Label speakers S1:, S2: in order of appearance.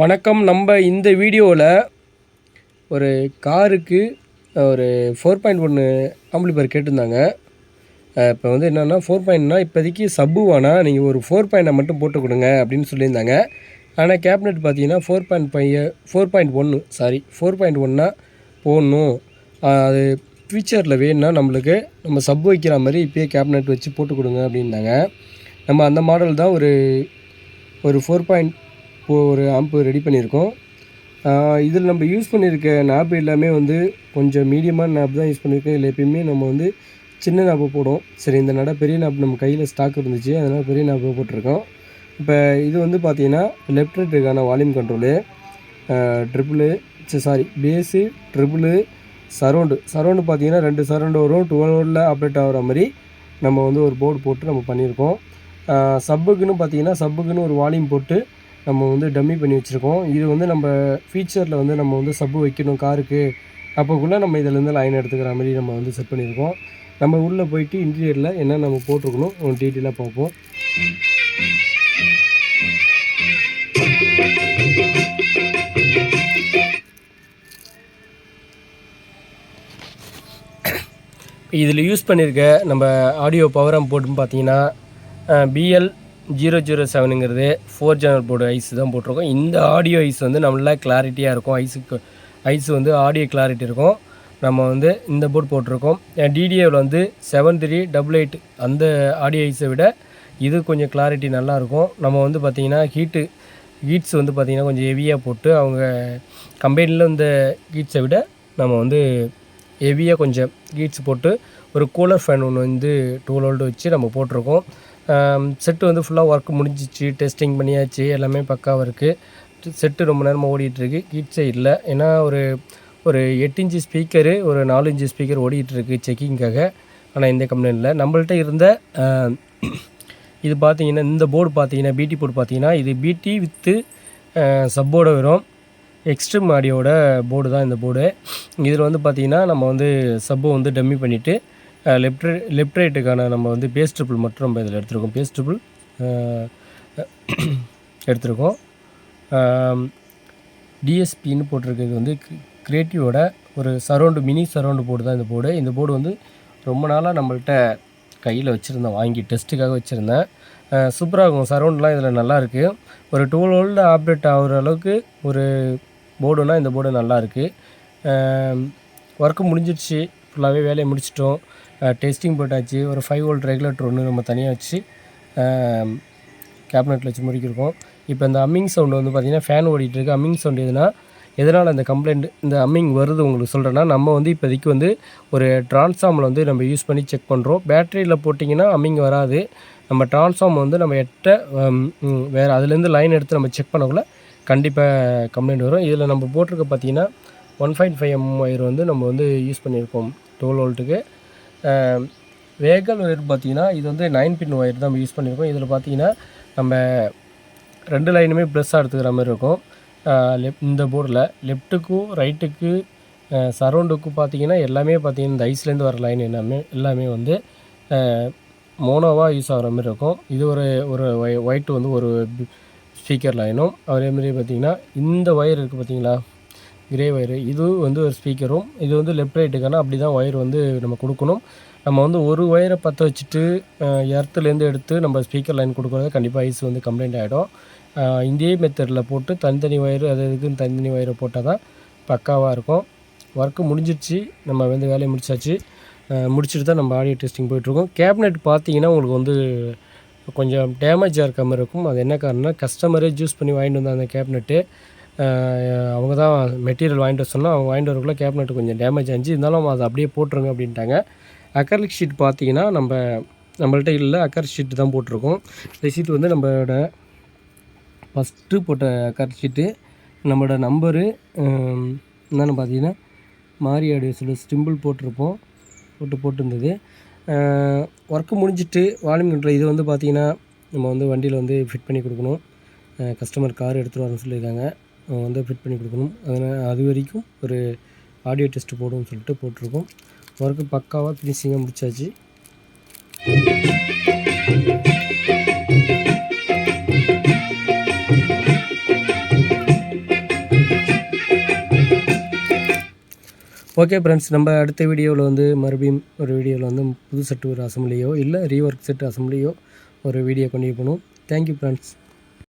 S1: வணக்கம். நம்ம இந்த வீடியோவில் ஒரு காருக்கு ஒரு 4.1 ஆம்பிளிஃபையர் கேட்டிருந்தாங்க. இப்போ வந்து என்னென்னா 4.0னா இப்போதைக்கு சப்பு வேணாம், நீங்கள் ஒரு 4.0 மட்டும் போட்டு கொடுங்க அப்படின்னு சொல்லியிருந்தாங்க. ஆனால் கேபினெட் பார்த்தீங்கன்னா 4.1 போடணும். அது ஃபியூச்சரில் வேணும்னா நம்மளுக்கு நம்ம சப்பு வைக்கிற மாதிரி இப்போயே கேபினெட் வச்சு போட்டு கொடுங்க அப்படின்னாங்க. நம்ம அந்த மாடல் தான் ஒரு 4.4 ஆம்பு ரெடி பண்ணியிருக்கோம். இதில் நம்ம யூஸ் பண்ணியிருக்க நாப்பு எல்லாமே வந்து கொஞ்சம் மீடியமான நாப்பு தான் யூஸ் பண்ணியிருக்கோம். இதில் எப்பயுமே நம்ம வந்து சின்ன நாப்பு போடுவோம். சரி, இந்த நட பெரிய நாப்பு நம்ம கையில் ஸ்டாக் இருந்துச்சு, அதனால் பெரிய நாப்பு போட்டிருக்கோம். இப்போ இது வந்து பார்த்திங்கன்னா லெஃப்ட் ரைட்டுக்கான volume control, bass, treble, surround பார்த்திங்கன்னா 2 சரௌண்டு வரும். 12 ஆப்ரேட் ஆகிற மாதிரி நம்ம வந்து ஒரு போர்டு போட்டு நம்ம பண்ணியிருக்கோம். சப்புக்குன்னு ஒரு வால்யூம் போட்டு நம்ம வந்து டம்மி பண்ணி வச்சுருக்கோம். இது வந்து நம்ம ஃபியூச்சரில் வந்து நம்ம வந்து சப்பு வைக்கணும் காருக்கு, அப்போக்குள்ளே நம்ம இதிலேருந்து லைன் எடுத்துக்கிற மாதிரி நம்ம வந்து செட் பண்ணியிருக்கோம். நம்ம உள்ளே போயிட்டு இன்டீரியரில் என்ன நம்ம போட்டிருக்கணும் டீட்டெயிலாக பார்ப்போம். இதில் யூஸ் பண்ணியிருக்க நம்ம ஆடியோ பவர் ஆம்ப் போர்டுன்னு பார்த்தீங்கன்னா BL007ங்கிறது 4 சேனல் போர்டு ஐஸ் தான் போட்டிருக்கோம். இந்த ஆடியோ ஐஸ் வந்து நல்லா கிளாரிட்டியாக இருக்கும். ஐஸ் வந்து ஆடியோ கிளாரிட்டி இருக்கும். நம்ம வந்து இந்த போர்டு போட்டிருக்கோம். DDAவில் வந்து 7388 அந்த ஆடியோ ஐஸை விட இது கொஞ்சம் கிளாரிட்டி நல்லாயிருக்கும். நம்ம வந்து பார்த்திங்கன்னா ஹீட்ஸ் வந்து பார்த்திங்கன்னா கொஞ்சம் ஹெவியாக போட்டு அவங்க கம்பெனியில் இந்த ஹீட்ஸை விட நம்ம வந்து ஹெவியாக கொஞ்சம் ஹீட்ஸ் போட்டு ஒரு கூலர் ஃபேன் ஒன்று வந்து 12 வோல்ட் வச்சு நம்ம போட்டிருக்கோம். செட்டு வந்து ஃபுல்லாக ஒர்க் முடிஞ்சிச்சு, டெஸ்டிங் பண்ணியாச்சு, எல்லாமே பக்காவாக இருக்குது. செட்டு ரொம்ப நேரமாக ஓடிட்டுருக்கு, ஹீட்ஸே இல்லை. ஏன்னா ஒரு 8 இன்ச்சு ஸ்பீக்கரு, ஒரு 4 இன்ச்சு ஸ்பீக்கர் ஓடிட்டுருக்கு செக்கிங்காக. ஆனால் இந்த கம்பெனியில் நம்மள்ட்ட இருந்த இது பார்த்திங்கன்னா இந்த போர்டு பார்த்திங்கன்னா BT போர்டு பார்த்திங்கன்னா இது BT வித்து சப்போர்டு வரும். எக்ஸ்ட்ரீம் ஆடியோட போர்டு தான் இந்த போர்டு. இதில் வந்து பார்த்திங்கன்னா நம்ம வந்து சப்பை வந்து டம்மி பண்ணிவிட்டு லெஃப்ட் ரைட்டுக்கான நம்ம வந்து பேஸ் ட்ரிபிள் மட்டும் நம்ம இதில் எடுத்துருக்கோம். பேஸ் ட்ரிபிள் எடுத்துருக்கோம். DSPன்னு போட்டிருக்கிறது வந்து கிரியேட்டிவோட ஒரு மினி சரௌண்டு போர்டு தான் இந்த போர்டு. இந்த போர்டு வந்து ரொம்ப நாளாக நம்மள்கிட்ட கையில் வச்சுருந்தேன், வாங்கி டெஸ்ட்டுக்காக வச்சுருந்தேன். சூப்பராக இருக்கும். சரௌண்ட்லாம் இதில் நல்லாயிருக்கு. ஒரு 12 வோல்ட் ஆப்ரேட் ஆகிற அளவுக்கு ஒரு போர்டுனா இந்த போர்டு நல்லாயிருக்கு. ஒர்க்கு முடிஞ்சிடுச்சு, ஃபுல்லாகவே வேலையை முடிச்சிட்டோம். டெஸ்டிங் போட்டாச்சு. ஒரு 5 வோல்ட் ரெகுலேட்டர் ஒன்று நம்ம தனியாக வச்சு கேபினெட்டில் வச்சு முடிக்கிருக்கோம். இப்போ இந்த அம்மிங் சவுண்டு வந்து பார்த்திங்கன்னா ஃபேன் ஓடிட்டுருக்கு. அம்மிங் சவுண்டு எதனால் அந்த கம்ப்ளைண்ட் இந்த அம்மிங் வருது உங்களுக்கு சொல்கிறேன்னா, நம்ம வந்து இப்போதைக்கு வந்து ஒரு டிரான்ஸ்ஃபார்மர் வந்து நம்ம யூஸ் பண்ணி செக் பண்ணுறோம். பேட்டரியில் போட்டிங்கன்னா அம்மிங் வராது. நம்ம டிரான்ஸ்ஃபார்மர் வந்து நம்ம வேறு அதுலேருந்து லைன் எடுத்து நம்ம செக் பண்ணக்குள்ள கண்டிப்பாக கம்ப்ளைண்ட் வரும். இதில் நம்ம போட்டிருக்க பார்த்திங்கன்னா 1.5 mm ஒயர் வந்து நம்ம வந்து யூஸ் பண்ணியிருக்கோம் 12 வோல்ட்டுக்கு. வேகல் ஒயர் பார்த்திங்கன்னா இது வந்து 9 பின் ஒயர் தான் நம்ம யூஸ் பண்ணியிருக்கோம். இதில் பார்த்திங்கன்னா நம்ம 2 லைனுமே ப்ளஸ்ஸாக எடுத்துக்கிற மாதிரி இருக்கும். இந்த போர்டில் லெஃப்ட்டுக்கும் ரைட்டுக்கு சரௌண்டுக்கும் பார்த்திங்கன்னா எல்லாமே பார்த்திங்கன்னா இந்த ஐஸ்லேருந்து வர லைன் எல்லாமே வந்து மோனோவாக யூஸ் ஆகிற மாதிரி இருக்கும். இது ஒரு ஒயிட்டு வந்து ஒரு ஸ்பீக்கர் லைனும், அதேமாதிரி பார்த்திங்கன்னா இந்த ஒயர் இருக்குது பார்த்திங்களா, கிரே ஒயரு, இது வந்து ஒரு ஸ்பீக்கரும். இது வந்து லெஃப்ட் ரைட்டுக்கான அப்படி தான் ஒயர் வந்து நம்ம கொடுக்கணும். நம்ம வந்து ஒரு ஒயரை பற்ற வச்சுட்டு எர்த்துலேருந்து எடுத்து நம்ம ஸ்பீக்கர் லைன் கொடுக்குறது கண்டிப்பாக ஐஸ் வந்து கம்ப்ளைண்ட் ஆகிடும். இதே மெத்தடில் போட்டு தனித்தனி ஒயரு இதுக்குன்னு தனித்தனி ஒயரை போட்டால் தான் பக்காவாக இருக்கும். ஒர்க்கு முடிஞ்சிடுச்சு, நம்ம வந்து வேலையை முடிச்சாச்சு. முடிச்சுட்டு தான் நம்ம ஆடியோ டெஸ்டிங் போயிட்டுருக்கோம். கேபினெட் பார்த்திங்கன்னா உங்களுக்கு வந்து கொஞ்சம் டேமேஜாக இருக்க மாதிரி இருக்கும். அது என்ன காரணம்னா, கஸ்டமரே ஜூஸ் பண்ணி வாங்கிட்டு வந்தாங்க அந்த கேபினெட்டு. அவங்க தான் மெட்டீரியல் வாங்கிட்டு வர சொன்னால் அவங்க வாங்கிட்டு வரக்குள்ளே கேபினெட் கொஞ்சம் டேமேஜ் ஆச்சு. இருந்தாலும் அதை அப்படியே போட்டுருங்க அப்படின்ட்டாங்க. அக்ரிலிக் ஷீட் பார்த்திங்கன்னா நம்மள்ட்ட இல்லை, அக்ரிலிக் ஷீட்டு தான் போட்டிருக்கோம். இந்த ஷீட்டு வந்து நம்மளோட ஃபஸ்ட்டு போட்ட அக்ரிலிக் ஷீட்டு. நம்மளோட நம்பரு என்னென்னு பார்த்தீங்கன்னா மாரியாடியோ சொல்லி சிம்பிள் போட்டிருந்தது. ஒர்க்கு முடிஞ்சிட்டு வால்யூம் கண்ட்ரோல் இது வந்து பார்த்திங்கன்னா நம்ம வந்து வண்டியில் வந்து ஃபிட் பண்ணி கொடுக்கணும். கஸ்டமர் கார் எடுத்துகிட்டு வரணும்னு சொல்லியிருக்காங்க, வந்து ஃபிட் பண்ணி கொடுக்கணும். அது வரைக்கும் ஒரு ஆடியோ டெஸ்ட்டு போடுவோம்னு சொல்லிட்டு போட்டிருக்கோம். ஒர்க்கு பக்காவாக ஃபினிஷிங்காக முடிச்சாச்சு. ஓகே ஃப்ரெண்ட்ஸ், நம்ம அடுத்த வீடியோவில் வந்து மறுபடியும் ஒரு வீடியோவில் வந்து புது செட்டு ஒரு அசம்பிளியோ இல்லை ரீஒர்க் செட் அசம்பிளியோ ஒரு வீடியோ கொண்டு போகணும். Thank you friends.